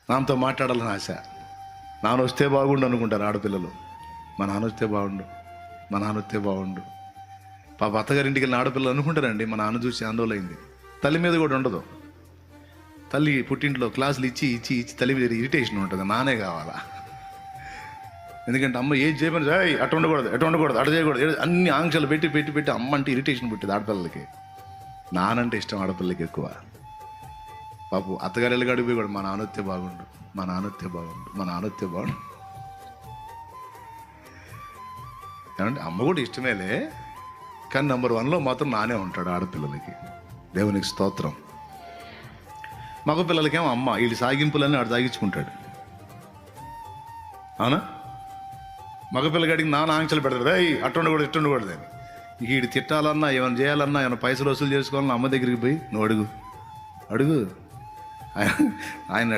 నాన్నతో మాట్లాడాలని ఆశ. నాన్న వస్తే బాగుండు అనుకుంటారు ఆడపిల్లలు. మా నాన్న వస్తే బాగుండు, మా నాన్న వస్తే బాగుండు. పాప అత్తగారింటికి వెళ్ళిన ఆడపిల్లలు అనుకుంటారండి, మా నాన్న చూసి ఆందోళనైంది. తల్లి మీద కూడా ఉండదు. తల్లి పుట్టింట్లో క్లాసులు ఇచ్చి ఇచ్చి ఇచ్చి తల్లి మీద ఇరిటేషన్ ఉంటుంది, నానే కావాలా. ఎందుకంటే అమ్మ ఏది చేయమని అటు ఉండకూడదు, ఎటు ఉండకూడదు, అటు చేయకూడదు, అన్ని ఆంక్షలు పెట్టి పెట్టి పెట్టి అమ్మ అంటే ఇరిటేషన్ పుట్టింది ఆడపిల్లలకి. నానంటే ఇష్టం ఆడపిల్లలకి ఎక్కువ. పాపు అత్తగారు వెళ్ళగాడికి పోయి కూడా మా నాన్నొత్తే బాగుండు, మా నాన్నొత్తే బాగుండు, మా నాన్నొత్తే బాగుండు. ఏమంటే అమ్మ కూడా ఇష్టమేలే, కానీ నెంబర్ 1లో మాత్రం నానే ఉంటాడు ఆడపిల్లలకి. దేవునికి స్తోత్రం. మగ పిల్లలకేమో అమ్మ, వీడి సాగింపులన్నీ ఆడు సాగించుకుంటాడు. అవునా? మగపిల్లగాడికి నాన్న ఆంక్షలు పెడతాడు, అట్టు ఉండకూడదు, ఇట్టు ఉండకూడదు అని. వీడు తిట్టాలన్నా, ఏమైనా చేయాలన్నా, ఏమైనా పైసలు వసూలు చేసుకోవాలన్నా అమ్మ దగ్గరికి పోయి నువ్వు అడుగు అడుగు ఆయన